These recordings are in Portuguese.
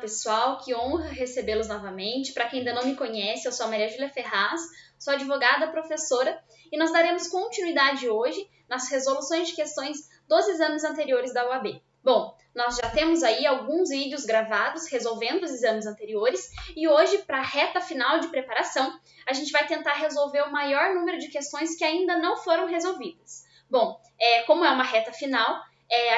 pessoal, que honra recebê-los novamente. Para quem ainda não me conhece, eu sou a Maria Júlia Ferraz, sou advogada, professora, e nós daremos continuidade hoje nas resoluções de questões dos exames anteriores da OAB. Bom, nós já temos aí alguns vídeos gravados resolvendo os exames anteriores e hoje, para a reta final de preparação, a gente vai tentar resolver o maior número de questões que ainda não foram resolvidas. Bom, como é uma reta final,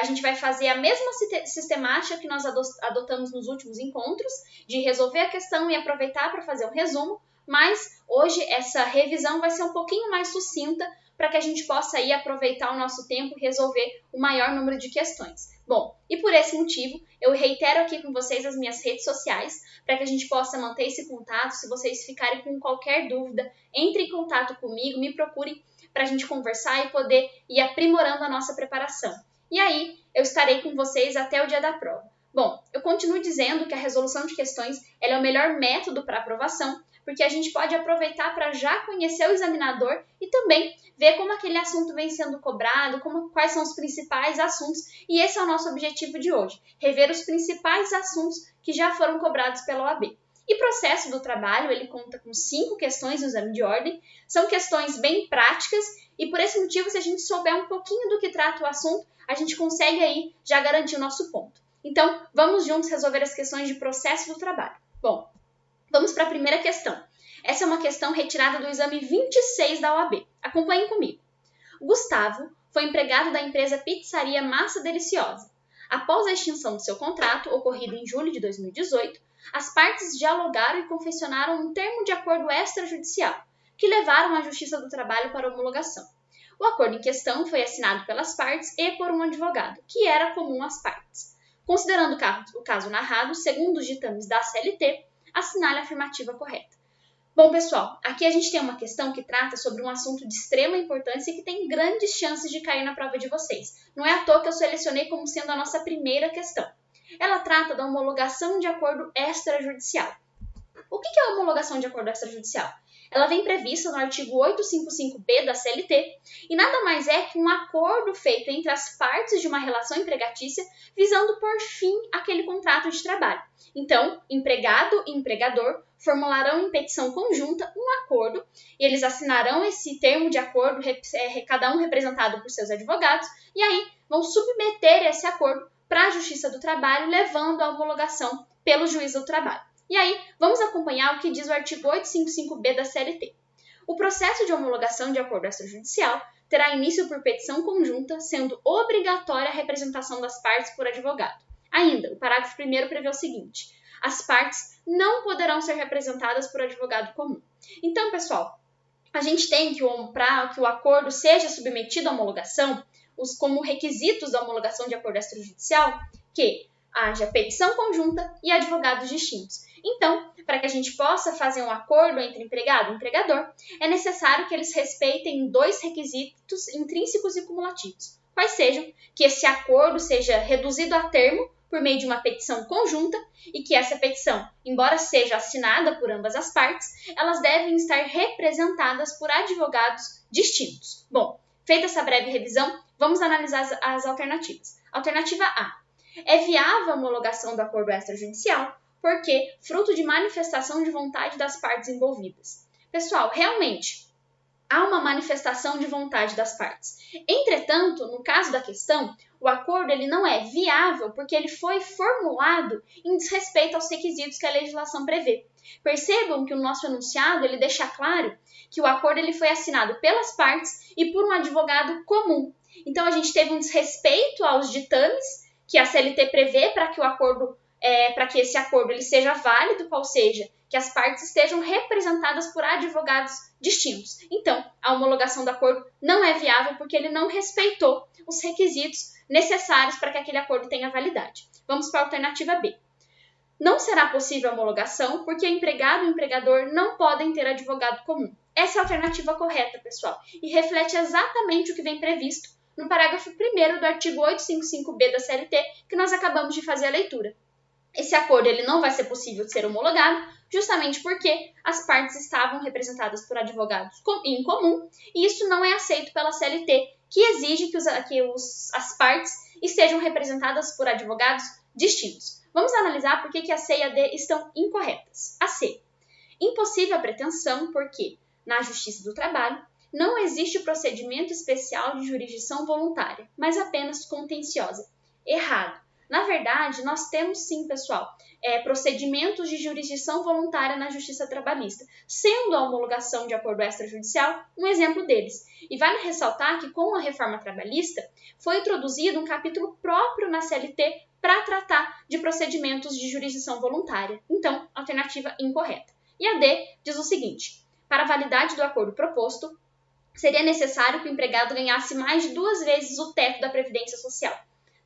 a gente vai fazer a mesma sistemática que nós adotamos nos últimos encontros, de resolver a questão e aproveitar para fazer um resumo, mas hoje essa revisão vai ser um pouquinho mais sucinta para que a gente possa aí aproveitar o nosso tempo e resolver o maior número de questões. Bom, e por esse motivo, eu reitero aqui com vocês as minhas redes sociais, para que a gente possa manter esse contato. Se vocês ficarem com qualquer dúvida, entre em contato comigo, me procurem para a gente conversar e poder ir aprimorando a nossa preparação. E aí, eu estarei com vocês até o dia da prova. Bom, eu continuo dizendo que a resolução de questões ela é o melhor método para aprovação, porque a gente pode aproveitar para já conhecer o examinador e também ver como aquele assunto vem sendo cobrado, quais são os principais assuntos, e esse é o nosso objetivo de hoje, rever os principais assuntos que já foram cobrados pela OAB. E o processo do trabalho, ele conta com 5 questões no exame de ordem, são questões bem práticas, e por esse motivo, se a gente souber um pouquinho do que trata o assunto, a gente consegue aí já garantir o nosso ponto. Então, vamos juntos resolver as questões de processo do trabalho. Bom, vamos para a primeira questão. Essa é uma questão retirada do exame 26 da OAB. Acompanhem comigo. Gustavo foi empregado da empresa Pizzaria Massa Deliciosa. Após a extinção do seu contrato, ocorrido em julho de 2018, as partes dialogaram e confeccionaram um termo de acordo extrajudicial, que levaram à Justiça do Trabalho para homologação. O acordo em questão foi assinado pelas partes e por um advogado, que era comum às partes. Considerando o caso narrado, segundo os ditames da CLT, assinale a afirmativa correta. Bom, pessoal, aqui a gente tem uma questão que trata sobre um assunto de extrema importância e que tem grandes chances de cair na prova de vocês. Não é à toa que eu selecionei como sendo a nossa primeira questão. Ela trata da homologação de acordo extrajudicial. O que é a homologação de acordo extrajudicial? Ela vem prevista no artigo 855b da CLT e nada mais é que um acordo feito entre as partes de uma relação empregatícia visando por fim aquele contrato de trabalho. Então, empregado e empregador formularão em petição conjunta um acordo e eles assinarão esse termo de acordo, cada um representado por seus advogados, e aí vão submeter esse acordo para a Justiça do Trabalho, levando à homologação pelo Juiz do Trabalho. E aí, vamos acompanhar o que diz o artigo 855b da CLT. O processo de homologação de acordo extrajudicial terá início por petição conjunta, sendo obrigatória a representação das partes por advogado. Ainda, o parágrafo 1º prevê o seguinte: as partes não poderão ser representadas por advogado comum. Então, pessoal, a gente tem que, para que o acordo seja submetido à homologação, como requisitos da homologação de acordo extrajudicial, que haja petição conjunta e advogados distintos. Então, para que a gente possa fazer um acordo entre empregado e empregador, é necessário que eles respeitem 2 requisitos intrínsecos e cumulativos. Quais sejam? Que esse acordo seja reduzido a termo por meio de uma petição conjunta e que essa petição, embora seja assinada por ambas as partes, elas devem estar representadas por advogados distintos. Bom, feita essa breve revisão, vamos analisar as alternativas. Alternativa A. É viável a homologação do acordo extrajudicial porque fruto de manifestação de vontade das partes envolvidas. Pessoal, realmente, há uma manifestação de vontade das partes. Entretanto, no caso da questão, o acordo ele não é viável porque ele foi formulado em desrespeito aos requisitos que a legislação prevê. Percebam que o nosso enunciado ele deixa claro que o acordo ele foi assinado pelas partes e por um advogado comum. Então, a gente teve um desrespeito aos ditames que a CLT prevê para que o acordo, para que esse acordo ele seja válido, qual seja, que as partes estejam representadas por advogados distintos. Então, a homologação do acordo não é viável porque ele não respeitou os requisitos necessários para que aquele acordo tenha validade. Vamos para a alternativa B. Não será possível a homologação porque empregado e empregador não podem ter advogado comum. Essa é a alternativa correta, pessoal, e reflete exatamente o que vem previsto no parágrafo 1º do artigo 855b da CLT, que nós acabamos de fazer a leitura. Esse acordo ele não vai ser possível de ser homologado, justamente porque as partes estavam representadas por advogados em comum, e isso não é aceito pela CLT, que exige que as partes estejam representadas por advogados distintos. Vamos analisar por que a C e a D estão incorretas. A C. Impossível a pretensão porque, na Justiça do Trabalho, não existe procedimento especial de jurisdição voluntária, mas apenas contenciosa. Errado. Na verdade, nós temos sim, pessoal, procedimentos de jurisdição voluntária na Justiça Trabalhista, sendo a homologação de acordo extrajudicial um exemplo deles. E vale ressaltar que com a reforma trabalhista foi introduzido um capítulo próprio na CLT para tratar de procedimentos de jurisdição voluntária. Então, alternativa incorreta. E a D diz o seguinte: para a validade do acordo proposto, seria necessário que o empregado ganhasse mais de 2 vezes o teto da Previdência Social.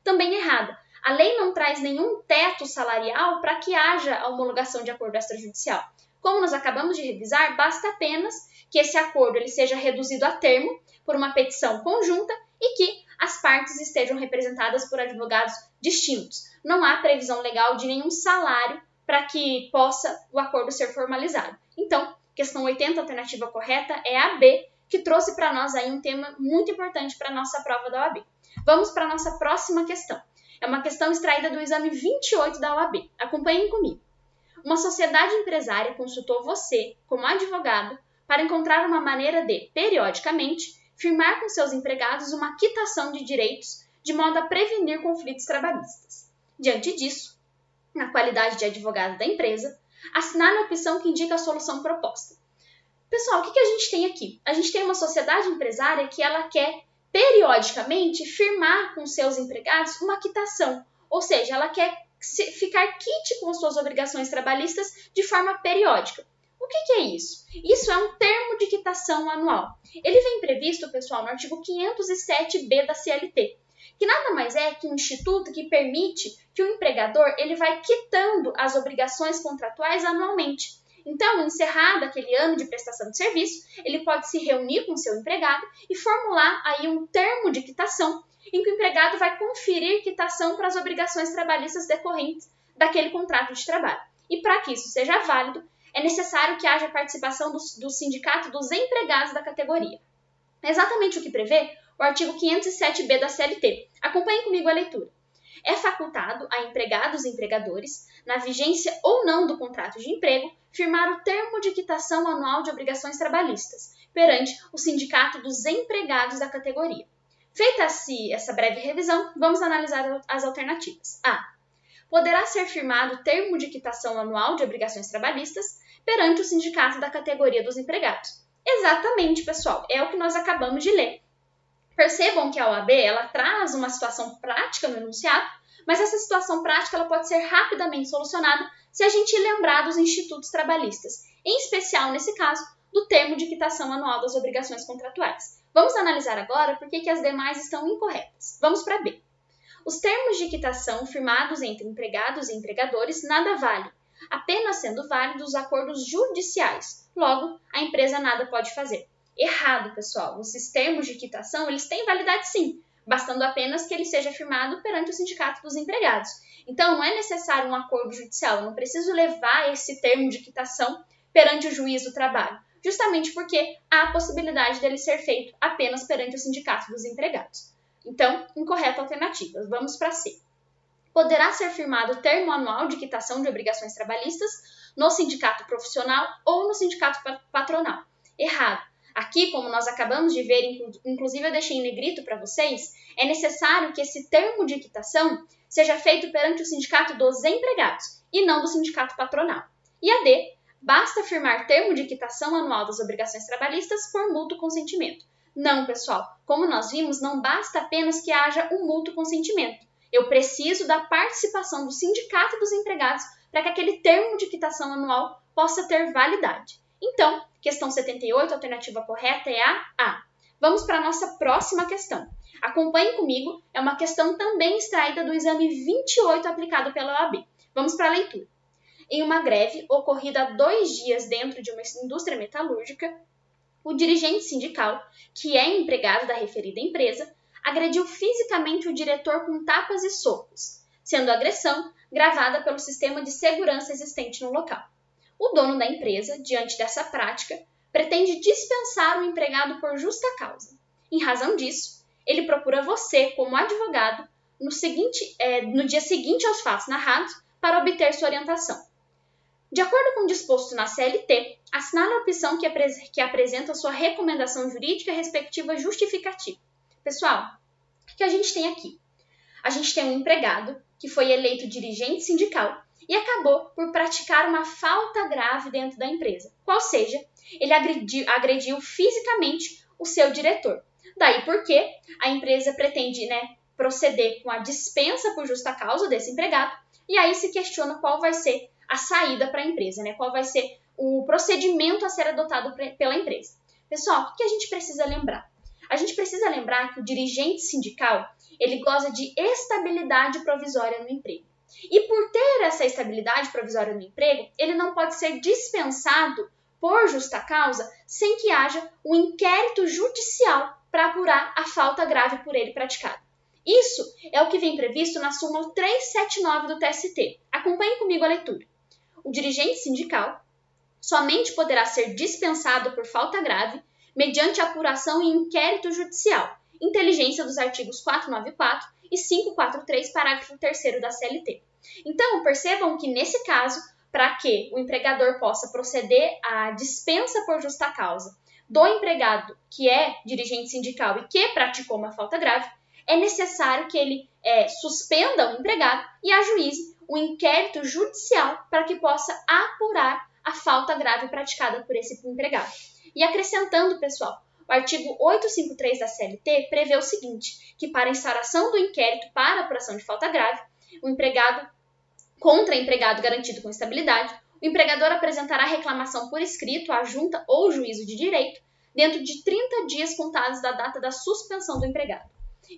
Também errada. A lei não traz nenhum teto salarial para que haja a homologação de acordo extrajudicial. Como nós acabamos de revisar, basta apenas que esse acordo ele seja reduzido a termo por uma petição conjunta e que as partes estejam representadas por advogados distintos. Não há previsão legal de nenhum salário para que possa o acordo ser formalizado. Então, questão 80, alternativa correta, é a B, que trouxe para nós aí um tema muito importante para a nossa prova da OAB. Vamos para a nossa próxima questão. É uma questão extraída do exame 28 da OAB. Acompanhem comigo. Uma sociedade empresária consultou você, como advogado, para encontrar uma maneira de, periodicamente, firmar com seus empregados uma quitação de direitos de modo a prevenir conflitos trabalhistas. Diante disso, na qualidade de advogado da empresa, assinale a opção que indica a solução proposta. Pessoal, o que a gente tem aqui? A gente tem uma sociedade empresária que ela quer periodicamente firmar com seus empregados uma quitação, ou seja, ela quer ficar quite com suas obrigações trabalhistas de forma periódica. O que é isso? Isso é um termo de quitação anual. Ele vem previsto, pessoal, no artigo 507b da CLT, que nada mais é que um instituto que permite que o empregador ele vai quitando as obrigações contratuais anualmente. Então, encerrado aquele ano de prestação de serviço, ele pode se reunir com seu empregado e formular aí um termo de quitação, em que o empregado vai conferir quitação para as obrigações trabalhistas decorrentes daquele contrato de trabalho. E para que isso seja válido, é necessário que haja participação do sindicato dos empregados da categoria. É exatamente o que prevê o artigo 507b da CLT. Acompanhem comigo a leitura. É facultado a empregados e empregadores, na vigência ou não do contrato de emprego, firmar o termo de quitação anual de obrigações trabalhistas, perante o sindicato dos empregados da categoria. Feita-se essa breve revisão, vamos analisar as alternativas. A. Poderá ser firmado o termo de quitação anual de obrigações trabalhistas perante o sindicato da categoria dos empregados. Exatamente, pessoal, é o que nós acabamos de ler. Percebam que a OAB ela traz uma situação prática no enunciado, mas essa situação prática ela pode ser rapidamente solucionada se a gente lembrar dos institutos trabalhistas, em especial, nesse caso, do termo de quitação anual das obrigações contratuais. Vamos analisar agora por que as demais estão incorretas. Vamos para B. Os termos de quitação firmados entre empregados e empregadores nada valem, apenas sendo válidos os acordos judiciais. Logo, a empresa nada pode fazer. Errado, pessoal. Esses termos de quitação, eles têm validade sim, bastando apenas que ele seja firmado perante o sindicato dos empregados. Então, não é necessário um acordo judicial, eu não preciso levar esse termo de quitação perante o juiz do trabalho, justamente porque há a possibilidade dele ser feito apenas perante o sindicato dos empregados. Então, incorreta alternativa. Vamos para C. Poderá ser firmado o termo anual de quitação de obrigações trabalhistas no sindicato profissional ou no sindicato patronal. Errado. Aqui, como nós acabamos de ver, inclusive eu deixei em negrito para vocês, é necessário que esse termo de quitação seja feito perante o sindicato dos empregados e não do sindicato patronal. E a D, basta firmar termo de quitação anual das obrigações trabalhistas por mútuo consentimento. Não, pessoal, como nós vimos, não basta apenas que haja um mútuo consentimento. Eu preciso da participação do sindicato dos empregados para que aquele termo de quitação anual possa ter validade. Então, questão 78, a alternativa correta é a A. Vamos para a nossa próxima questão. Acompanhem comigo, é uma questão também extraída do exame 28 aplicado pela OAB. Vamos para a leitura. Em uma greve ocorrida há 2 dias dentro de uma indústria metalúrgica, o dirigente sindical, que é empregado da referida empresa, agrediu fisicamente o diretor com tapas e socos, sendo a agressão gravada pelo sistema de segurança existente no local. O dono da empresa, diante dessa prática, pretende dispensar o empregado por justa causa. Em razão disso, ele procura você, como advogado, no dia seguinte aos fatos narrados, para obter sua orientação. De acordo com o disposto na CLT, assinale a opção que apresenta sua recomendação jurídica respectiva justificativa. Pessoal, o que a gente tem aqui? A gente tem um empregado que foi eleito dirigente sindical e acabou por praticar uma falta grave dentro da empresa, qual seja, ele agrediu fisicamente o seu diretor. Daí porque a empresa pretende, proceder com a dispensa por justa causa desse empregado, e aí se questiona qual vai ser a saída para a empresa, qual vai ser o procedimento a ser adotado pela empresa. Pessoal, o que a gente precisa lembrar? A gente precisa lembrar que o dirigente sindical, ele goza de estabilidade provisória no emprego. E por ter essa estabilidade provisória no emprego, ele não pode ser dispensado por justa causa sem que haja um inquérito judicial para apurar a falta grave por ele praticada. Isso é o que vem previsto na súmula 379 do TST. Acompanhe comigo a leitura. O dirigente sindical somente poderá ser dispensado por falta grave mediante apuração e inquérito judicial, inteligência dos artigos 494 e 543, parágrafo 3º da CLT. Então, percebam que nesse caso, para que o empregador possa proceder à dispensa por justa causa do empregado que é dirigente sindical e que praticou uma falta grave, é necessário que ele suspenda o empregado e ajuize o inquérito judicial para que possa apurar a falta grave praticada por esse empregado. E acrescentando, pessoal, o artigo 853 da CLT prevê o seguinte, que para a instauração do inquérito para apuração de falta grave, contra empregado garantido com estabilidade, o empregador apresentará reclamação por escrito à junta ou juízo de direito dentro de 30 dias contados da data da suspensão do empregado.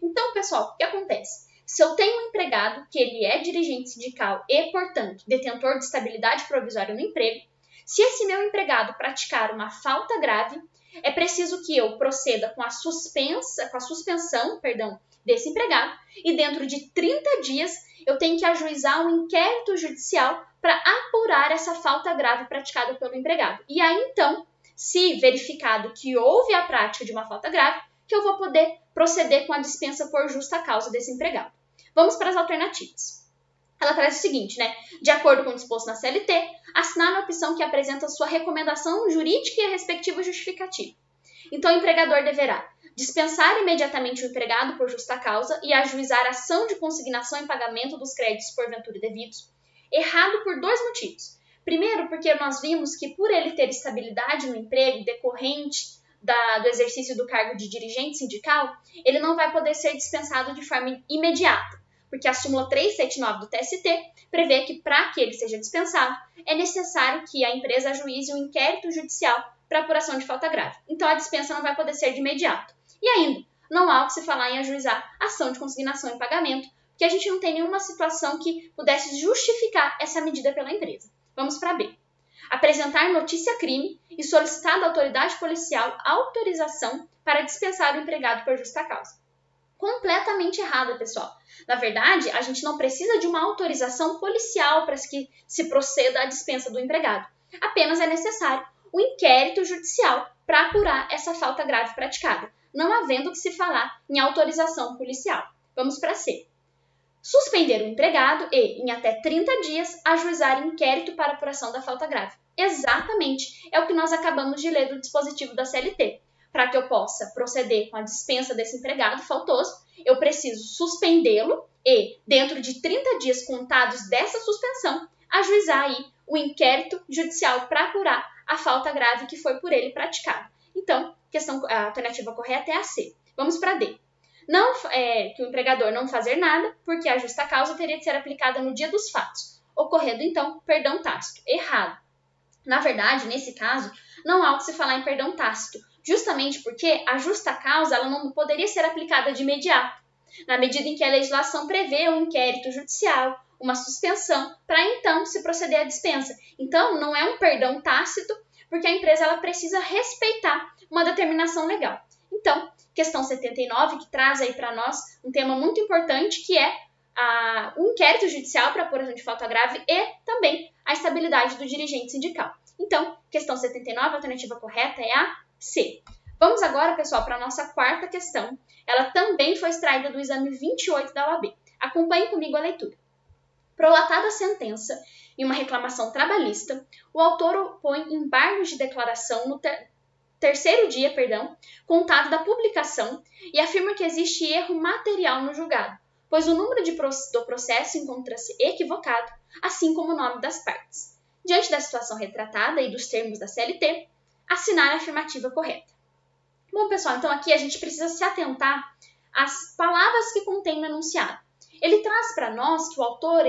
Então, pessoal, o que acontece? Se eu tenho um empregado que ele é dirigente sindical e, portanto, detentor de estabilidade provisória no emprego, se esse meu empregado praticar uma falta grave, é preciso que eu proceda com a suspensão desse empregado e dentro de 30 dias eu tenho que ajuizar um inquérito judicial para apurar essa falta grave praticada pelo empregado. E aí, então, se verificado que houve a prática de uma falta grave, que eu vou poder proceder com a dispensa por justa causa desse empregado. Vamos para as alternativas. Ela traz o seguinte, de acordo com o disposto na CLT, assinar a opção que apresenta sua recomendação jurídica e a respectiva justificativa. Então, o empregador deverá dispensar imediatamente o empregado por justa causa e ajuizar ação de consignação e pagamento dos créditos porventura devidos. Errado por 2 motivos. Primeiro, porque nós vimos que por ele ter estabilidade no emprego decorrente do exercício do cargo de dirigente sindical, ele não vai poder ser dispensado de forma imediata, porque a súmula 379 do TST prevê que, para que ele seja dispensado, é necessário que a empresa ajuize um inquérito judicial para apuração de falta grave. Então, a dispensa não vai poder ser de imediato. E ainda, não há o que se falar em ajuizar ação de consignação e pagamento, porque a gente não tem nenhuma situação que pudesse justificar essa medida pela empresa. Vamos para B. Apresentar notícia-crime e solicitar da autoridade policial autorização para dispensar o empregado por justa causa. Completamente errada, pessoal. Na verdade, a gente não precisa de uma autorização policial para que se proceda à dispensa do empregado. Apenas é necessário o inquérito judicial para apurar essa falta grave praticada, não havendo que se falar em autorização policial. Vamos para C. Suspender o empregado e, em até 30 dias, ajuizar inquérito para apuração da falta grave. Exatamente, é o que nós acabamos de ler do dispositivo da CLT. Para que eu possa proceder com a dispensa desse empregado faltoso, eu preciso suspendê-lo e, dentro de 30 dias contados dessa suspensão, ajuizar aí o inquérito judicial para apurar a falta grave que foi por ele praticada. Então, a alternativa correta é a C. Vamos para D. Que o empregador não fazer nada, porque a justa causa teria que ser aplicada no dia dos fatos, ocorrendo, então, perdão tácito. Errado. Na verdade, nesse caso, não há o que se falar em perdão tácito, justamente porque a justa causa ela não poderia ser aplicada de imediato, na medida em que a legislação prevê um inquérito judicial, uma suspensão, para então se proceder à dispensa. Então, não é um perdão tácito, porque a empresa ela precisa respeitar uma determinação legal. Então, questão 79, que traz aí para nós um tema muito importante, que é o inquérito judicial para apuração de falta grave e também a estabilidade do dirigente sindical. Então, questão 79, a alternativa correta é a C. Vamos agora, pessoal, para a nossa quarta questão. Ela também foi extraída do exame 28 da OAB. Acompanhe comigo a leitura. Prolatada a sentença em uma reclamação trabalhista, o autor opõe embargos de declaração no terceiro dia, contado da publicação e afirma que existe erro material no julgado, pois o número do processo encontra-se equivocado, assim como o nome das partes. Diante da situação retratada e dos termos da CLT, assinar a afirmativa correta. Bom, pessoal, então aqui a gente precisa se atentar às palavras que contém no enunciado. Ele traz para nós que o autor,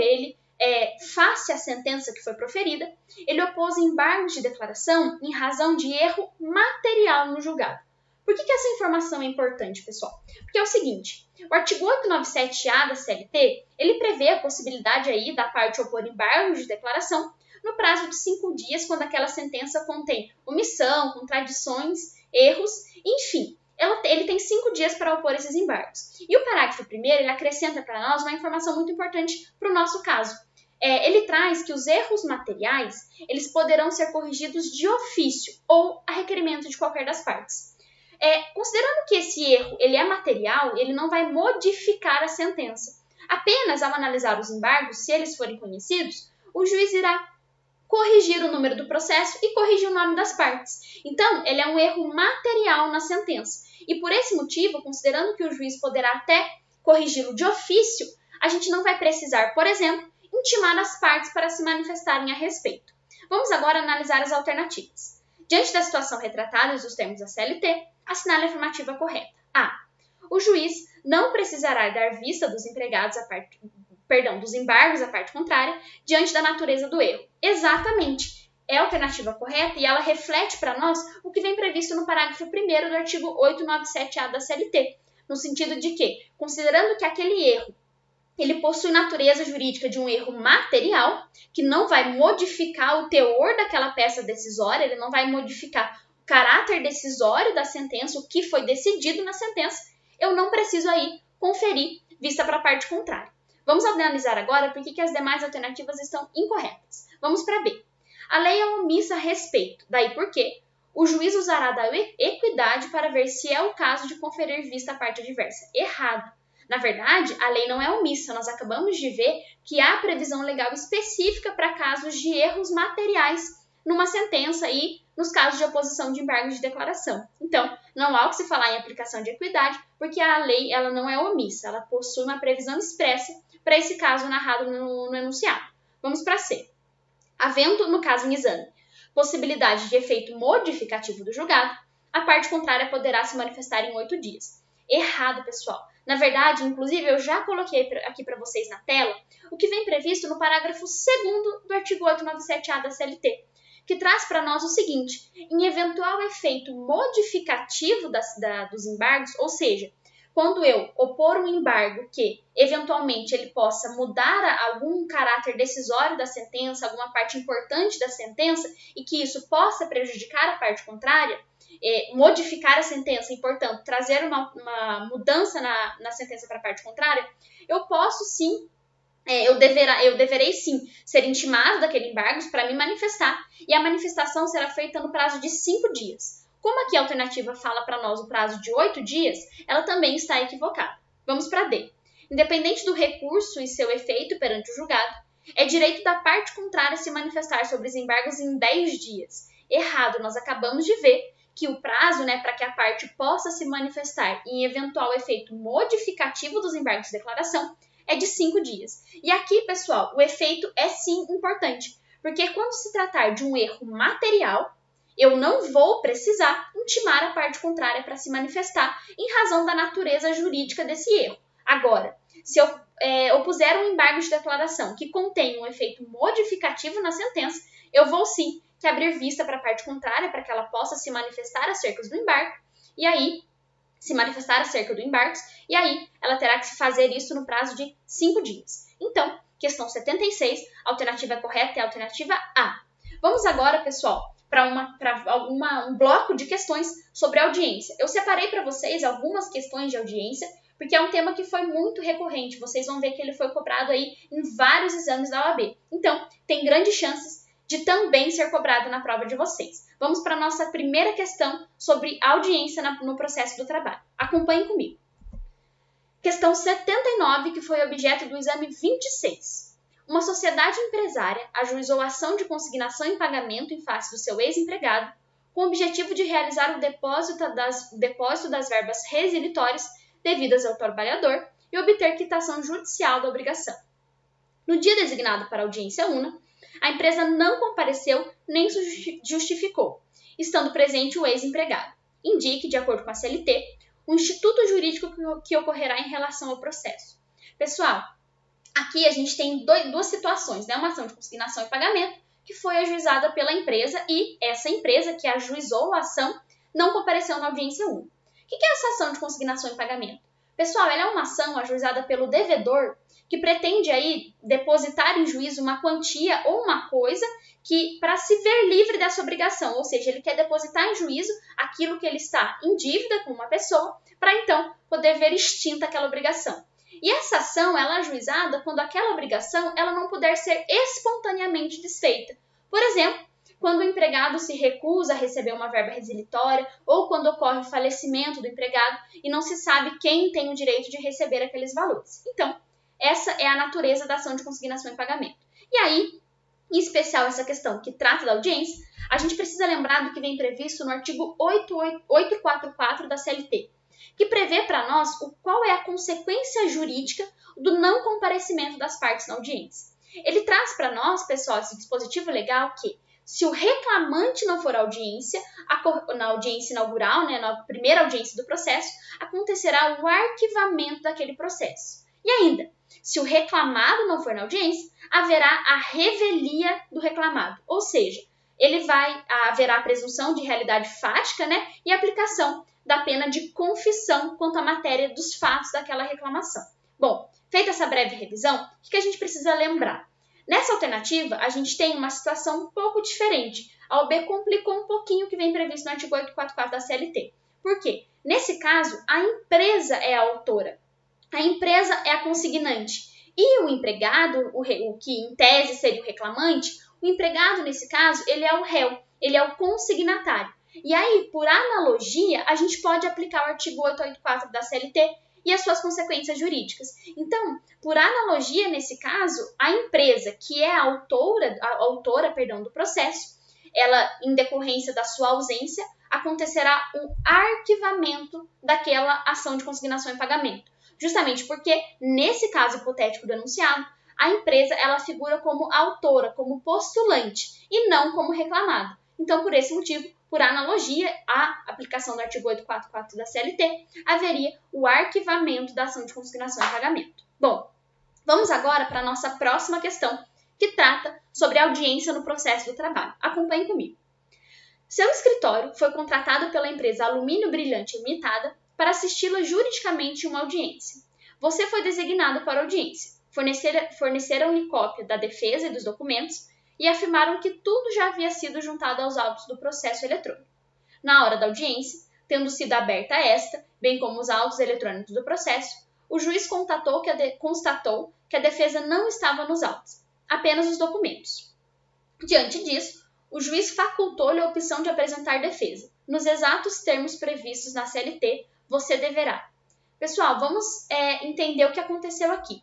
face à sentença que foi proferida, ele opôs embargos de declaração em razão de erro material no julgado. Por que essa informação é importante, pessoal? Porque é o seguinte, o artigo 897-A da CLT, ele prevê a possibilidade aí da parte opor embargos de declaração no prazo de 5 dias, quando aquela sentença contém omissão, contradições, erros, enfim. Ele tem 5 dias para opor esses embargos. E o parágrafo 1º, ele acrescenta para nós uma informação muito importante para o nosso caso. Ele traz que os erros materiais, eles poderão ser corrigidos de ofício ou a requerimento de qualquer das partes. Considerando que esse erro ele é material, ele não vai modificar a sentença. Apenas ao analisar os embargos, se eles forem conhecidos, o juiz irá corrigir o número do processo e corrigir o nome das partes. Então, ele é um erro material na sentença. E por esse motivo, considerando que o juiz poderá até corrigi-lo de ofício, a gente não vai precisar, por exemplo, intimar as partes para se manifestarem a respeito. Vamos agora analisar as alternativas. Diante da situação retratada e dos termos da CLT, assinale a afirmativa correta. A. O juiz não precisará dar vista dos dos embargos à parte contrária diante da natureza do erro. Exatamente. É a alternativa correta e ela reflete para nós o que vem previsto no parágrafo 1º do artigo 897-A da CLT, no sentido de que, considerando que aquele erro ele possui natureza jurídica de um erro material, que não vai modificar o teor daquela peça decisória, ele não vai modificar o caráter decisório da sentença, o que foi decidido na sentença, eu não preciso aí conferir vista para a parte contrária. Vamos analisar agora por que as demais alternativas estão incorretas. Vamos para B. A lei é omissa a respeito, daí porque o juiz usará da equidade para ver se é o caso de conferir vista à parte adversa. Errado. Na verdade, a lei não é omissa, nós acabamos de ver que há previsão legal específica para casos de erros materiais numa sentença e nos casos de oposição de embargos de declaração. Então, não há o que se falar em aplicação de equidade, porque a lei ela não é omissa, ela possui uma previsão expressa para esse caso narrado no enunciado. Vamos para C. Havendo, no caso em exame, possibilidade de efeito modificativo do julgado, a parte contrária poderá se manifestar em 8 dias. Errado, pessoal. Na verdade, inclusive, eu já coloquei aqui para vocês na tela o que vem previsto no parágrafo 2º do artigo 897-A da CLT, que traz para nós o seguinte: em eventual efeito modificativo dos embargos, ou seja, quando eu opor um embargo que, eventualmente, ele possa mudar algum caráter decisório da sentença, alguma parte importante da sentença, e que isso possa prejudicar a parte contrária, modificar a sentença e, portanto, trazer uma mudança na sentença para a parte contrária, eu posso sim, eu deverei sim ser intimado daquele embargo para me manifestar, e a manifestação será feita no prazo de 5 dias. Como aqui a alternativa fala para nós o prazo de 8 dias, ela também está equivocada. Vamos para D. Independente do recurso e seu efeito perante o julgado, é direito da parte contrária se manifestar sobre os embargos em 10 dias. Errado, nós acabamos de ver que o prazo, para que a parte possa se manifestar em eventual efeito modificativo dos embargos de declaração é de 5 dias. E aqui, pessoal, o efeito é sim importante, porque quando se tratar de um erro material, eu não vou precisar intimar a parte contrária para se manifestar em razão da natureza jurídica desse erro. Agora, se eu opuser um embargo de declaração que contém um efeito modificativo na sentença, eu vou sim que abrir vista para a parte contrária para que ela possa se manifestar acerca do embargo, e aí ela terá que fazer isso no prazo de 5 dias. Então, questão 76, a alternativa correta é a alternativa A. Vamos agora, pessoal, para um bloco de questões sobre audiência. Eu separei para vocês algumas questões de audiência, porque é um tema que foi muito recorrente. Vocês vão ver que ele foi cobrado aí em vários exames da OAB. Então, tem grandes chances de também ser cobrado na prova de vocês. Vamos para a nossa primeira questão sobre audiência no processo do trabalho. Acompanhem comigo. Questão 79, que foi objeto do exame 26. uma sociedade empresária ajuizou a ação de consignação em pagamento em face do seu ex-empregado, com o objetivo de realizar o depósito das verbas resilitórias devidas ao trabalhador e obter quitação judicial da obrigação. No dia designado para a audiência una, a empresa não compareceu nem justificou, estando presente o ex-empregado. Indique, de acordo com a CLT, o instituto jurídico que ocorrerá em relação ao processo. Pessoal, aqui a gente tem duas situações, né? Uma ação de consignação e pagamento que foi ajuizada pela empresa e essa empresa que ajuizou a ação não compareceu na audiência una. O que é essa ação de consignação e pagamento? Pessoal, ela é uma ação ajuizada pelo devedor que pretende aí depositar em juízo uma quantia ou uma coisa que para se ver livre dessa obrigação, ou seja, ele quer depositar em juízo aquilo que ele está em dívida com uma pessoa para então poder ver extinta aquela obrigação. E essa ação ela é ajuizada quando aquela obrigação ela não puder ser espontaneamente desfeita. Por exemplo, quando o empregado se recusa a receber uma verba resilitória ou quando ocorre o falecimento do empregado e não se sabe quem tem o direito de receber aqueles valores. Então, essa é a natureza da ação de consignação em pagamento. E aí, em especial essa questão que trata da audiência, a gente precisa lembrar do que vem previsto no artigo 844 da CLT, que prevê para nós qual é a consequência jurídica do não comparecimento das partes na audiência. Ele traz para nós, pessoal, esse dispositivo legal que, se o reclamante não for à audiência, na audiência inaugural, né, na primeira audiência do processo, acontecerá o arquivamento daquele processo. E ainda, se o reclamado não for na audiência, haverá a revelia do reclamado, ou seja, haverá a presunção de realidade fática, né, e aplicação da pena de confissão quanto à matéria dos fatos daquela reclamação. Bom, feita essa breve revisão, o que a gente precisa lembrar? Nessa alternativa, a gente tem uma situação um pouco diferente. A OAB complicou um pouquinho o que vem previsto no artigo 844 da CLT. Por quê? Nesse caso, a empresa é a autora. A empresa é a consignante. E o empregado, o que em tese seria o reclamante, o empregado, nesse caso, ele é o réu, ele é o consignatário. E aí, por analogia, a gente pode aplicar o artigo 884 da CLT e as suas consequências jurídicas. Então, por analogia, nesse caso, a empresa que é a autora do processo, ela, em decorrência da sua ausência, acontecerá o arquivamento daquela ação de consignação em pagamento. Justamente porque, nesse caso hipotético do enunciado, a empresa ela figura como autora, como postulante, e não como reclamada. Então, por esse motivo, por analogia à aplicação do artigo 844 da CLT, haveria o arquivamento da ação de consignação em pagamento. Bom, vamos agora para a nossa próxima questão, que trata sobre a audiência no processo do trabalho. Acompanhe comigo. Seu escritório foi contratado pela empresa Alumínio Brilhante Limitada para assisti-la juridicamente em uma audiência. Você foi designado para a audiência. Forneceram-lhe cópia da defesa e dos documentos e afirmaram que tudo já havia sido juntado aos autos do processo eletrônico. Na hora da audiência, tendo sido aberta esta, bem como os autos eletrônicos do processo, o juiz constatou que a defesa não estava nos autos, apenas os documentos. Diante disso, o juiz facultou-lhe a opção de apresentar defesa. Nos exatos termos previstos na CLT, você deverá. Pessoal, vamos entender o que aconteceu aqui.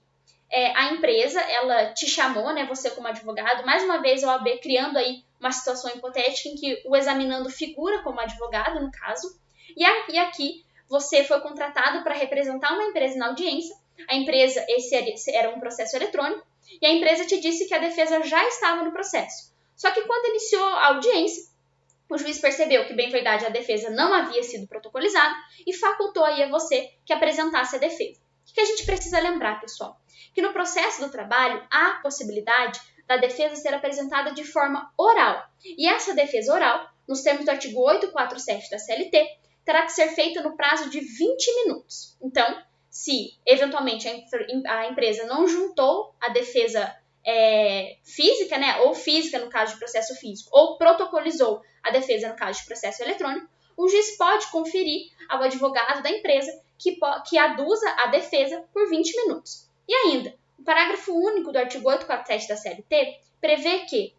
A empresa, ela te chamou, né, você como advogado, mais uma vez a OAB criando aí uma situação hipotética em que o examinando figura como advogado, no caso, e aqui você foi contratado para representar uma empresa na audiência. A empresa, esse era um processo eletrônico, e a empresa te disse que a defesa já estava no processo. Só que quando iniciou a audiência, o juiz percebeu que, bem verdade, a defesa não havia sido protocolizada e facultou aí a você que apresentasse a defesa. O que a gente precisa lembrar, pessoal? Que no processo do trabalho há a possibilidade da defesa ser apresentada de forma oral. E essa defesa oral, nos termos do artigo 847 da CLT, terá que ser feita no prazo de 20 minutos. Então, se eventualmente a empresa não juntou a defesa física, né, ou física no caso de processo físico, ou protocolizou a defesa no caso de processo eletrônico, o juiz pode conferir ao advogado da empresa que aduza a defesa por 20 minutos. E ainda, o parágrafo único do artigo 847 da CLT prevê que,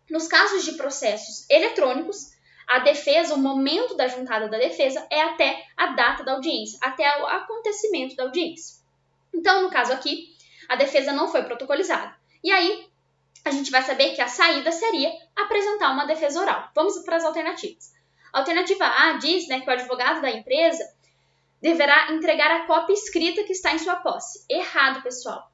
nos casos de processos eletrônicos, a defesa, o momento da juntada da defesa é até a data da audiência, até o acontecimento da audiência. Então, no caso aqui, a defesa não foi protocolizada. E aí, a gente vai saber que a saída seria apresentar uma defesa oral. Vamos para as alternativas. A alternativa A diz, que o advogado da empresa deverá entregar a cópia escrita que está em sua posse. Errado, pessoal.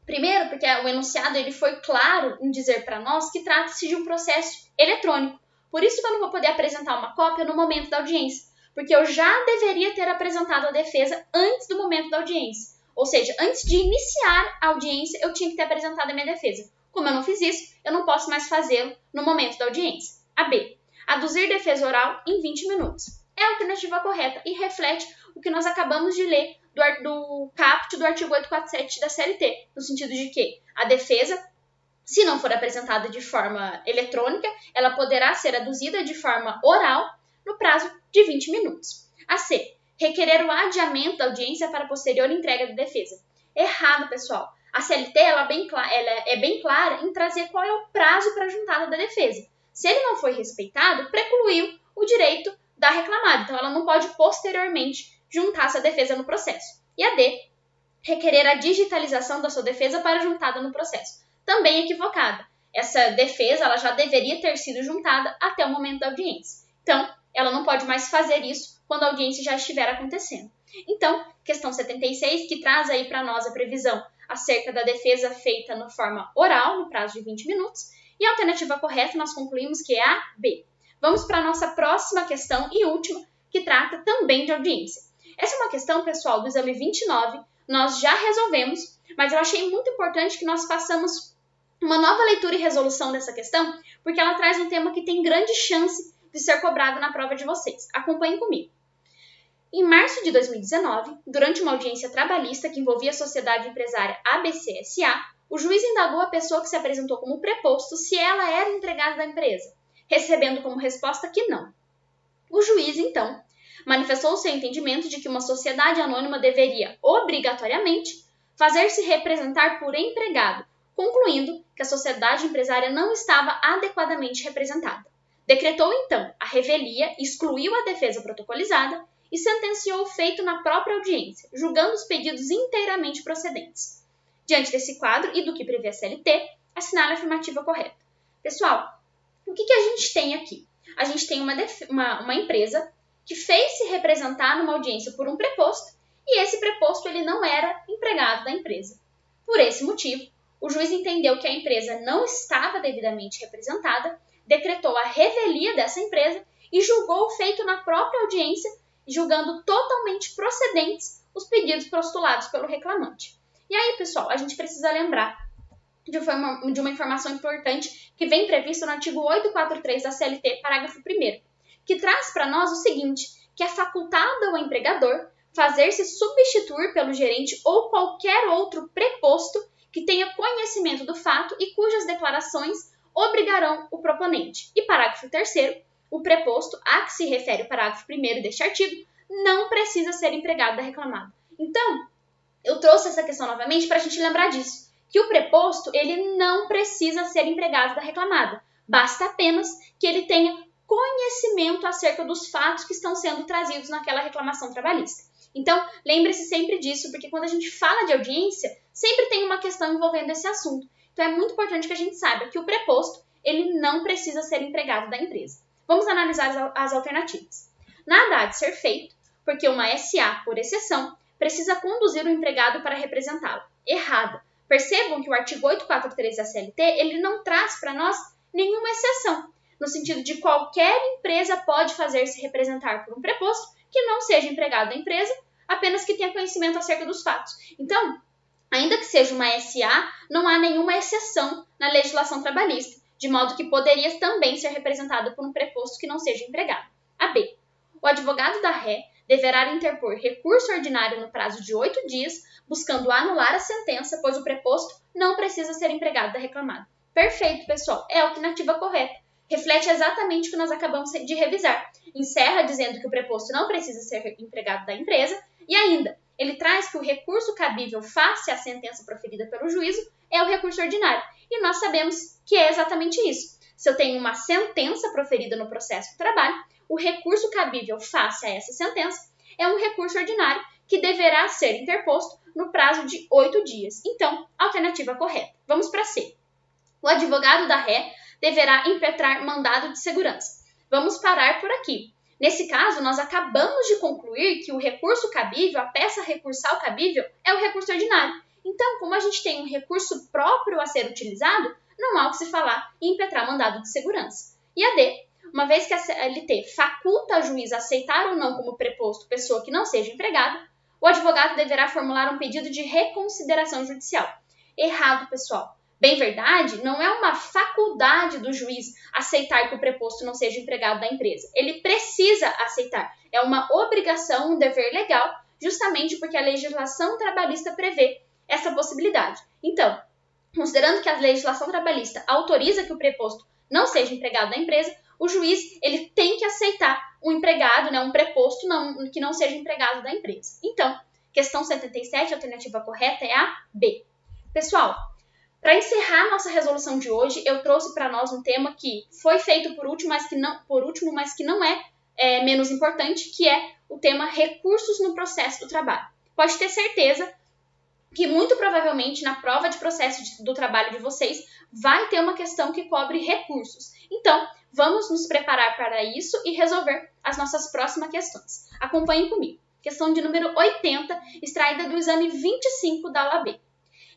Primeiro, porque o enunciado ele foi claro em dizer para nós que trata-se de um processo eletrônico. Por isso que eu não vou poder apresentar uma cópia no momento da audiência, porque eu já deveria ter apresentado a defesa antes do momento da audiência. Ou seja, antes de iniciar a audiência, eu tinha que ter apresentado a minha defesa. Como eu não fiz isso, eu não posso mais fazê-lo no momento da audiência. A B. Aduzir defesa oral em 20 minutos. É a alternativa correta e reflete o que nós acabamos de ler do caput do artigo 847 da CLT, no sentido de que a defesa, se não for apresentada de forma eletrônica, ela poderá ser aduzida de forma oral no prazo de 20 minutos. A C. Requerer o adiamento da audiência para posterior entrega da defesa. Errado, pessoal. A CLT ela é bem clara em trazer qual é o prazo para a juntada da defesa. Se ele não foi respeitado, precluiu o direito da reclamada. Então, ela não pode posteriormente juntar essa defesa no processo. E a D. Requerer a digitalização da sua defesa para juntada no processo. Também equivocada. Essa defesa ela já deveria ter sido juntada até o momento da audiência. Então, ela não pode mais fazer isso quando a audiência já estiver acontecendo. Então, questão 76, que traz aí para nós a previsão acerca da defesa feita na forma oral, no prazo de 20 minutos, e a alternativa correta nós concluímos que é a B. Vamos para a nossa próxima questão e última, que trata também de audiência. Essa é uma questão, pessoal, do exame 29, nós já resolvemos, mas eu achei muito importante que nós façamos uma nova leitura e resolução dessa questão, porque ela traz um tema que tem grande chance de ser cobrado na prova de vocês. Acompanhem comigo. Em março de 2019, durante uma audiência trabalhista que envolvia a sociedade empresária ABCSA, o juiz indagou a pessoa que se apresentou como preposto se ela era empregada da empresa, recebendo como resposta que não. O juiz, então, manifestou o seu entendimento de que uma sociedade anônima deveria, obrigatoriamente, fazer-se representar por empregado, concluindo que a sociedade empresária não estava adequadamente representada. Decretou, então, a revelia, excluiu a defesa protocolizada e sentenciou o feito na própria audiência, julgando os pedidos inteiramente procedentes. Diante desse quadro e do que prevê a CLT, assinale a afirmativa correta. Pessoal, o que a gente tem aqui? A gente tem uma empresa que fez se representar numa audiência por um preposto e esse preposto ele não era empregado da empresa. Por esse motivo, o juiz entendeu que a empresa não estava devidamente representada, decretou a revelia dessa empresa e julgou o feito na própria audiência, julgando totalmente procedentes os pedidos postulados pelo reclamante. E aí, pessoal, a gente precisa lembrar de uma informação importante que vem prevista no artigo 843 da CLT, parágrafo 1º, que traz para nós o seguinte, que é facultado ao empregador fazer-se substituir pelo gerente ou qualquer outro preposto que tenha conhecimento do fato e cujas declarações obrigarão o proponente. E parágrafo 3º, o preposto a que se refere o parágrafo 1º deste artigo não precisa ser empregado da reclamada. Então, eu trouxe essa questão novamente para a gente lembrar disso, que o preposto ele não precisa ser empregado da reclamada, basta apenas que ele tenha conhecimento acerca dos fatos que estão sendo trazidos naquela reclamação trabalhista. Então, lembre-se sempre disso, porque quando a gente fala de audiência, sempre tem uma questão envolvendo esse assunto. Então, é muito importante que a gente saiba que o preposto ele não precisa ser empregado da empresa. Vamos analisar as alternativas. Nada há de ser feito, porque uma SA, por exceção, precisa conduzir o empregado para representá-lo. Errado. Percebam que o artigo 843 da CLT ele não traz para nós nenhuma exceção, no sentido de qualquer empresa pode fazer-se representar por um preposto que não seja empregado da empresa, apenas que tenha conhecimento acerca dos fatos. Então, ainda que seja uma SA, não há nenhuma exceção na legislação trabalhista, de modo que poderia também ser representado por um preposto que não seja empregado. A B. O advogado da ré deverá interpor recurso ordinário no prazo de 8 dias, buscando anular a sentença, pois o preposto não precisa ser empregado da reclamada. Perfeito, pessoal. É a alternativa correta. Reflete exatamente o que nós acabamos de revisar. Encerra dizendo que o preposto não precisa ser empregado da empresa e ainda, ele traz que o recurso cabível face à sentença proferida pelo juízo é o recurso ordinário. E nós sabemos que é exatamente isso. Se eu tenho uma sentença proferida no processo de trabalho, o recurso cabível face a essa sentença é um recurso ordinário que deverá ser interposto no prazo de 8 dias. Então, alternativa correta. Vamos para C. O advogado da ré deverá impetrar mandado de segurança. Vamos parar por aqui. Nesse caso, nós acabamos de concluir que o recurso cabível, a peça recursal cabível, é o recurso ordinário. Então, como a gente tem um recurso próprio a ser utilizado, não há o que se falar em impetrar mandado de segurança. E a D, uma vez que a CLT faculta a juiz aceitar ou não como preposto pessoa que não seja empregada, o advogado deverá formular um pedido de reconsideração judicial. Errado, pessoal. Bem verdade, não é uma faculdade do juiz aceitar que o preposto não seja empregado da empresa. Ele precisa aceitar. É uma obrigação, um dever legal, justamente porque a legislação trabalhista prevê essa possibilidade. Então, considerando que a legislação trabalhista autoriza que o preposto não seja empregado da empresa, o juiz ele tem que aceitar um empregado, um preposto que não seja empregado da empresa. Então, questão 77, a alternativa correta é a B. Pessoal, para encerrar nossa resolução de hoje, eu trouxe para nós um tema que foi feito por último, mas que não é menos importante, que é o tema recursos no processo do trabalho. Pode ter certeza que muito provavelmente na prova de processo do trabalho de vocês vai ter uma questão que cobre recursos. Então, vamos nos preparar para isso e resolver as nossas próximas questões. Acompanhem comigo. Questão de número 80, extraída do exame 25 da OAB.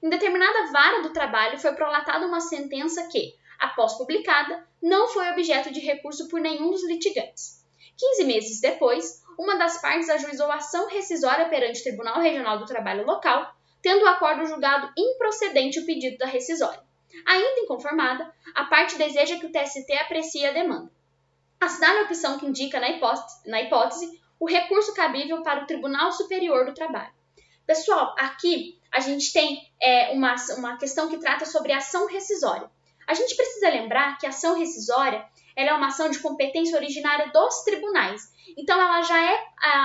Em determinada vara do trabalho foi prolatada uma sentença que, após publicada, não foi objeto de recurso por nenhum dos litigantes. 15 meses depois, uma das partes ajuizou ação rescisória perante o Tribunal Regional do Trabalho local, tendo o acordo julgado improcedente o pedido da rescisória. Ainda inconformada, a parte deseja que o TST aprecie a demanda. Assinale a opção que indica na hipótese o recurso cabível para o Tribunal Superior do Trabalho. Pessoal, aqui a gente tem uma questão que trata sobre a ação rescisória. A gente precisa lembrar que a ação rescisória ela é uma ação de competência originária dos tribunais. Então, ela já é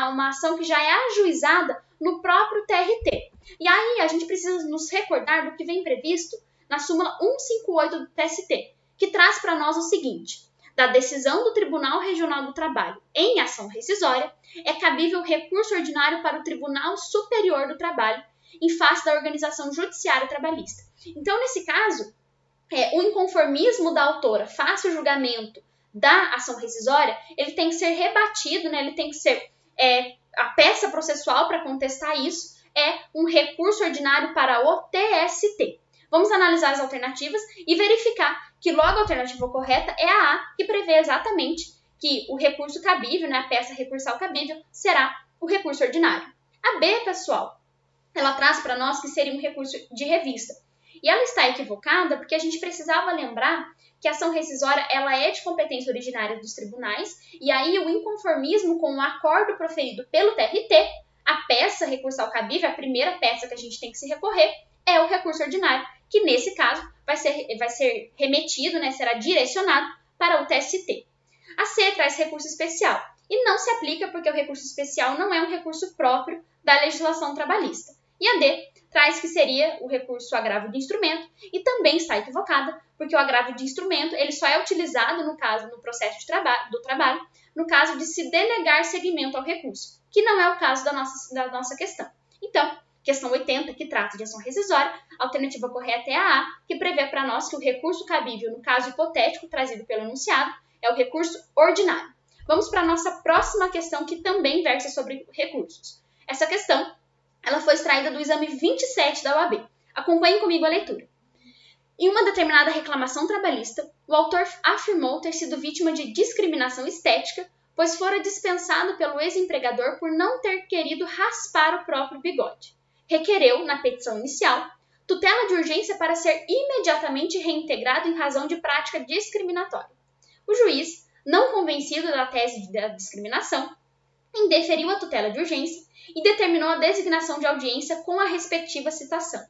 uma ação que já é ajuizada no próprio TRT. E aí, a gente precisa nos recordar do que vem previsto na súmula 158 do TST, que traz para nós o seguinte: da decisão do Tribunal Regional do Trabalho em ação rescisória, é cabível recurso ordinário para o Tribunal Superior do Trabalho em face da organização judiciária trabalhista. Então, nesse caso, o inconformismo da autora face ao julgamento da ação rescisória, ele tem que ser rebatido, ele tem que ser a peça processual para contestar isso, é um recurso ordinário para o TST. Vamos analisar as alternativas e verificar que logo a alternativa correta é a A, que prevê exatamente que o recurso cabível, a peça recursal cabível, será o recurso ordinário. A B, pessoal, ela traz para nós que seria um recurso de revista. E ela está equivocada porque a gente precisava lembrar que a ação rescisória ela é de competência originária dos tribunais, e aí o inconformismo com o acordo proferido pelo TRT, a peça recursal cabível, a primeira peça que a gente tem que se recorrer, é o recurso ordinário, que nesse caso vai ser remetido, será direcionado para o TST. A C traz recurso especial e não se aplica porque o recurso especial não é um recurso próprio da legislação trabalhista. E a D traz que seria o recurso agravo de instrumento e também está equivocada porque o agravo de instrumento ele só é utilizado no processo do trabalho, no caso de se denegar seguimento ao recurso, que não é o caso da nossa questão. Então, questão 80, que trata de ação rescisória, a alternativa correta é a A, que prevê para nós que o recurso cabível, no caso hipotético trazido pelo enunciado, é o recurso ordinário. Vamos para a nossa próxima questão, que também versa sobre recursos. Essa questão ela foi extraída do exame 27 da OAB. Acompanhem comigo a leitura. Em uma determinada reclamação trabalhista, o autor afirmou ter sido vítima de discriminação estética, pois fora dispensado pelo ex-empregador por não ter querido raspar o próprio bigode. Requereu, na petição inicial, tutela de urgência para ser imediatamente reintegrado em razão de prática discriminatória. O juiz, não convencido da tese da discriminação, indeferiu a tutela de urgência e determinou a designação de audiência com a respectiva citação.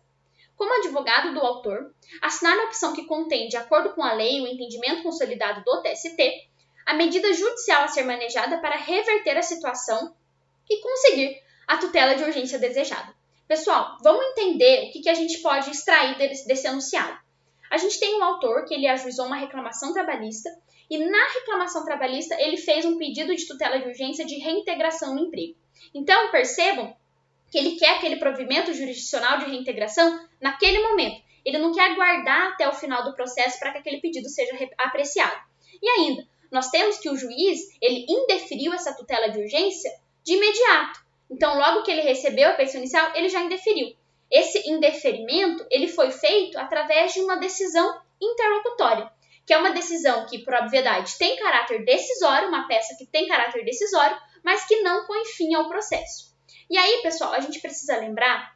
Como advogado do autor, assinar a opção que contém, de acordo com a lei, o entendimento consolidado do TST, a medida judicial a ser manejada para reverter a situação e conseguir a tutela de urgência desejada. Pessoal, vamos entender o que a gente pode extrair desse enunciado. A gente tem um autor que ele ajuizou uma reclamação trabalhista e na reclamação trabalhista ele fez um pedido de tutela de urgência de reintegração no emprego. Então, percebam que ele quer aquele provimento jurisdicional de reintegração naquele momento. Ele não quer aguardar até o final do processo para que aquele pedido seja apreciado. E ainda, nós temos que o juiz, ele indeferiu essa tutela de urgência de imediato. Então, logo que ele recebeu a petição inicial, ele já indeferiu. Esse indeferimento, ele foi feito através de uma decisão interlocutória, que é uma decisão que, por obviedade, tem caráter decisório, uma peça que tem caráter decisório, mas que não põe fim ao processo. E aí, pessoal, a gente precisa lembrar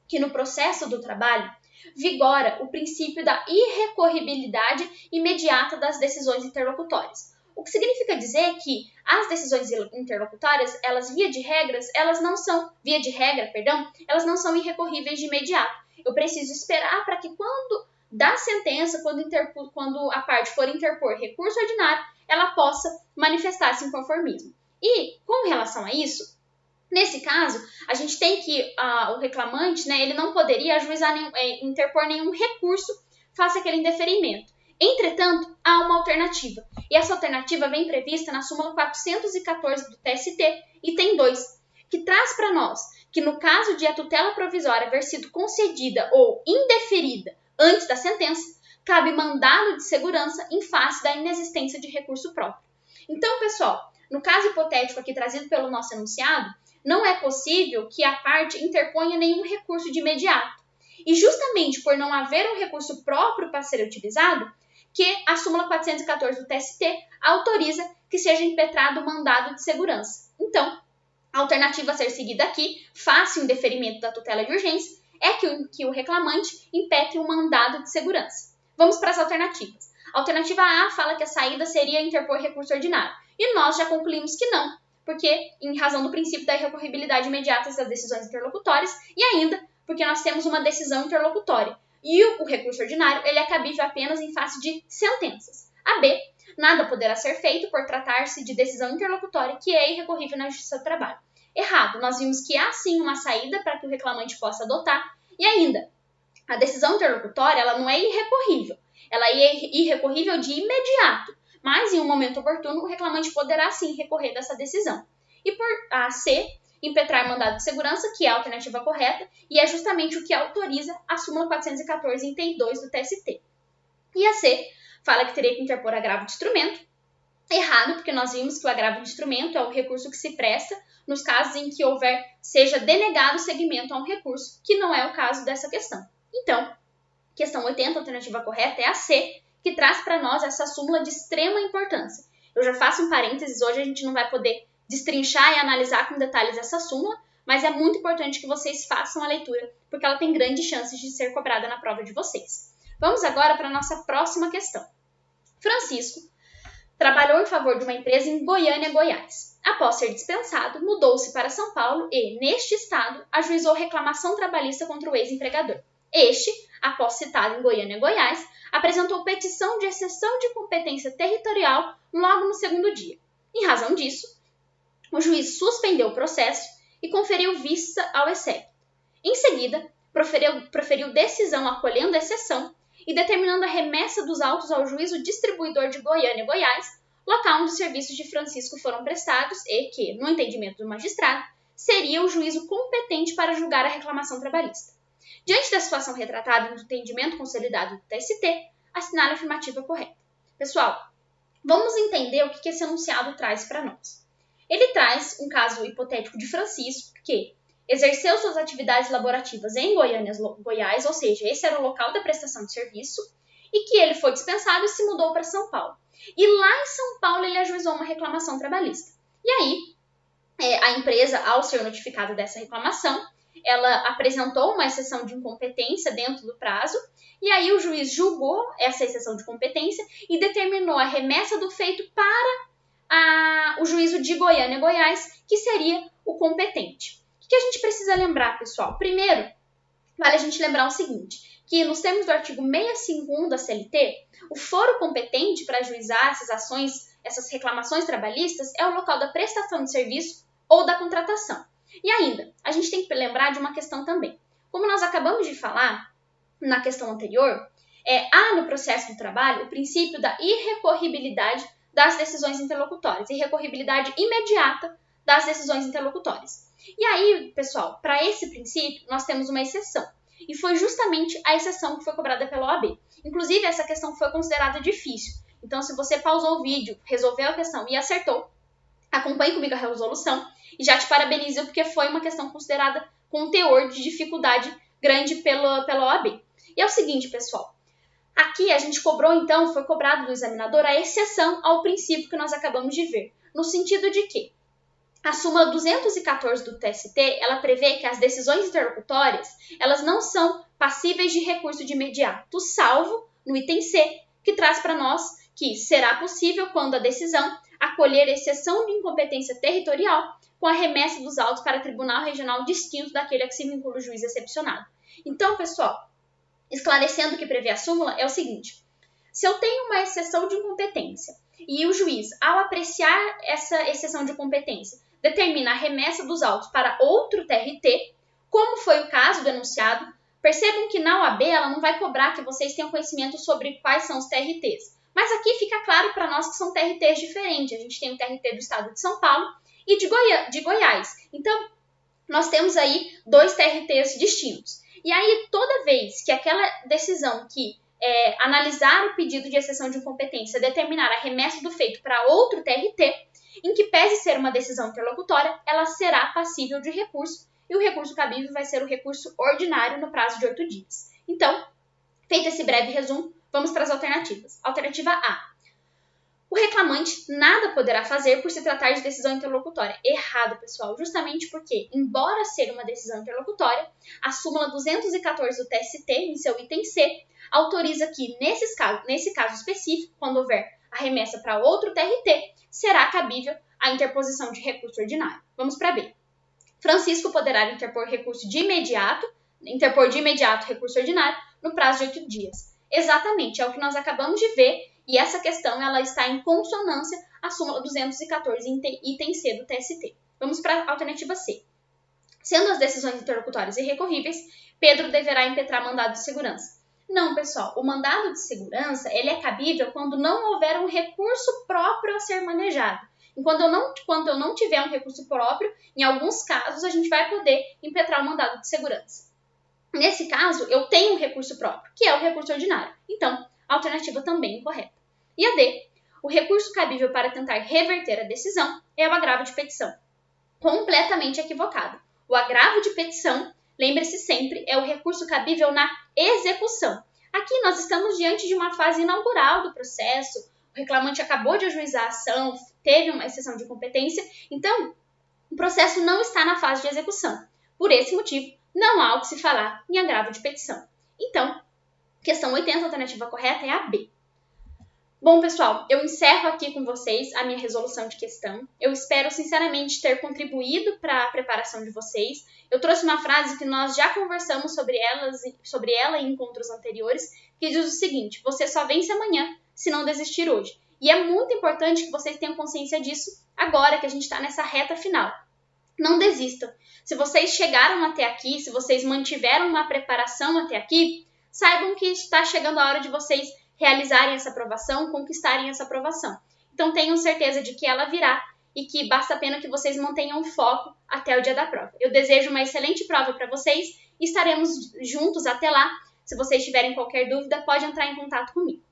que no processo do trabalho vigora o princípio da irrecorribilidade imediata das decisões interlocutórias. O que significa dizer que as decisões interlocutórias, elas elas não são irrecorríveis de imediato. Eu preciso esperar para que quando da sentença, quando a parte for interpor recurso ordinário, ela possa manifestar esse inconformismo. E, com relação a isso, nesse caso, a gente tem que o reclamante, né, ele não poderia interpor nenhum recurso face àquele indeferimento. Entretanto, há uma alternativa. E essa alternativa vem prevista na súmula 414 do TST, item 2, que traz para nós que no caso de a tutela provisória haver sido concedida ou indeferida antes da sentença, cabe mandado de segurança em face da inexistência de recurso próprio. Então, pessoal, no caso hipotético aqui trazido pelo nosso enunciado, não é possível que a parte interponha nenhum recurso de imediato. E justamente por não haver um recurso próprio para ser utilizado, que a súmula 414 do TST autoriza que seja impetrado o mandado de segurança. Então, a alternativa a ser seguida aqui, face o indeferimento da tutela de urgência, é que o reclamante impetre um mandado de segurança. Vamos para as alternativas. A alternativa A fala que a saída seria interpor recurso ordinário. E nós já concluímos que não, porque em razão do princípio da irrecorribilidade imediata das decisões interlocutórias e ainda porque nós temos uma decisão interlocutória. E o recurso ordinário ele é cabível apenas em face de sentenças. A B, nada poderá ser feito por tratar-se de decisão interlocutória que é irrecorrível na Justiça do Trabalho. Errado, nós vimos que há sim uma saída para que o reclamante possa adotar e ainda, a decisão interlocutória ela não é irrecorrível, ela é irrecorrível de imediato, mas em um momento oportuno o reclamante poderá sim recorrer dessa decisão. E por a C, impetrar mandado de segurança, que é a alternativa correta, e é justamente o que autoriza a súmula 414, item 2 do TST. E a C fala que teria que interpor agravo de instrumento. Errado, porque nós vimos que o agravo de instrumento é o recurso que se presta nos casos em que seja denegado seguimento a um recurso, que não é o caso dessa questão. Então, questão 80, a alternativa correta é a C, que traz para nós essa súmula de extrema importância. Eu já faço um parênteses, hoje a gente não vai poder destrinchar e analisar com detalhes essa súmula, mas é muito importante que vocês façam a leitura, porque ela tem grandes chances de ser cobrada na prova de vocês. Vamos agora para a nossa próxima questão. Francisco trabalhou em favor de uma empresa em Goiânia, Goiás. Após ser dispensado, mudou-se para São Paulo e, neste estado, ajuizou reclamação trabalhista contra o ex-empregador. Este, após citado em Goiânia, Goiás, apresentou petição de exceção de competência territorial logo no segundo dia. Em razão disso, o juiz suspendeu o processo e conferiu vista ao excesso. Em seguida, proferiu decisão acolhendo a exceção e determinando a remessa dos autos ao juízo distribuidor de Goiânia, Goiás, local onde os serviços de Francisco foram prestados e que, no entendimento do magistrado, seria o juízo competente para julgar a reclamação trabalhista. Diante da situação retratada no entendimento consolidado do TST, assinale a afirmativa correta. Pessoal, vamos entender o que esse enunciado traz para nós. Ele traz um caso hipotético de Francisco que exerceu suas atividades laborativas em Goiânia, Goiás, ou seja, esse era o local da prestação de serviço, e que ele foi dispensado e se mudou para São Paulo. E lá em São Paulo ele ajuizou uma reclamação trabalhista. E aí, a empresa, ao ser notificada dessa reclamação, ela apresentou uma exceção de incompetência dentro do prazo, e aí o juiz julgou essa exceção de competência e determinou a remessa do feito para o juízo de Goiânia, Goiás, que seria o competente. O que a gente precisa lembrar, pessoal? Primeiro, vale a gente lembrar o seguinte, que nos termos do artigo 651 da CLT, o foro competente para ajuizar essas reclamações trabalhistas é o local da prestação de serviço ou da contratação. E ainda, a gente tem que lembrar de uma questão também. Como nós acabamos de falar na questão anterior, há no processo do trabalho o princípio da irrecorribilidade das decisões interlocutórias, irrecorribilidade imediata das decisões interlocutórias. E aí, pessoal, para esse princípio, nós temos uma exceção. E foi justamente a exceção que foi cobrada pela OAB. Inclusive, essa questão foi considerada difícil. Então, se você pausou o vídeo, resolveu a questão e acertou, acompanhe comigo a resolução e já te parabenizo porque foi uma questão considerada com um teor de dificuldade grande pela OAB. E é o seguinte, pessoal. Aqui a gente cobrou, então, foi cobrado do examinador a exceção ao princípio que nós acabamos de ver. No sentido de que a súmula 214 do TST, ela prevê que as decisões interlocutórias, elas não são passíveis de recurso de imediato, salvo no item C, que traz para nós que será possível, quando a decisão acolher exceção de incompetência territorial, com a remessa dos autos para tribunal regional distinto daquele a que se vincula o juiz excepcionado. Então, pessoal, esclarecendo o que prevê a súmula, é o seguinte: se eu tenho uma exceção de incompetência e o juiz, ao apreciar essa exceção de competência, determina a remessa dos autos para outro TRT, como foi o caso do enunciado, percebam que na OAB ela não vai cobrar que vocês tenham conhecimento sobre quais são os TRTs. Mas aqui fica claro para nós que são TRTs diferentes. A gente tem o TRT do estado de São Paulo e de Goiás. Então, nós temos aí dois TRTs distintos. E aí, toda vez que aquela decisão que analisar o pedido de exceção de incompetência determinar a remessa do feito para outro TRT, em que pese ser uma decisão interlocutória, ela será passível de recurso, e o recurso cabível vai ser o recurso ordinário no prazo de 8 dias. Então, feito esse breve resumo, vamos para as alternativas. Alternativa A. O reclamante nada poderá fazer por se tratar de decisão interlocutória. Errado, pessoal, justamente porque, embora ser uma decisão interlocutória, a súmula 214 do TST, em seu item C, autoriza que, nesse caso específico, quando houver a remessa para outro TRT, será cabível a interposição de recurso ordinário. Vamos para B. Francisco poderá interpor de imediato recurso ordinário no prazo de 8 dias. Exatamente, é o que nós acabamos de ver, e essa questão ela está em consonância à súmula 214, item C do TST. Vamos para a alternativa C. Sendo as decisões interlocutórias irrecorríveis, Pedro deverá impetrar mandado de segurança. Não, pessoal, o mandado de segurança ele é cabível quando não houver um recurso próprio a ser manejado. Quando eu não tiver um recurso próprio, em alguns casos a gente vai poder impetrar o mandado de segurança. Nesse caso, eu tenho um recurso próprio, que é o recurso ordinário. Então, a alternativa também é incorreta. E a D. O recurso cabível para tentar reverter a decisão é o agravo de petição. Completamente equivocado. O agravo de petição, lembre-se sempre, é o recurso cabível na execução. Aqui nós estamos diante de uma fase inaugural do processo, o reclamante acabou de ajuizar a ação, teve uma exceção de competência, então o processo não está na fase de execução. Por esse motivo, não há o que se falar em agravo de petição. Então, questão 80, a alternativa correta é a B. Bom, pessoal, eu encerro aqui com vocês a minha resolução de questão. Eu espero, sinceramente, ter contribuído para a preparação de vocês. Eu trouxe uma frase que nós já conversamos sobre ela em encontros anteriores, que diz o seguinte: você só vence amanhã se não desistir hoje. E é muito importante que vocês tenham consciência disso agora que a gente está nessa reta final. Não desistam. Se vocês chegaram até aqui, se vocês mantiveram uma preparação até aqui, saibam que está chegando a hora de vocês realizarem essa aprovação, conquistarem essa aprovação. Então tenham certeza de que ela virá e que basta apenas que vocês mantenham o foco até o dia da prova. Eu desejo uma excelente prova para vocês e estaremos juntos até lá. Se vocês tiverem qualquer dúvida, pode entrar em contato comigo.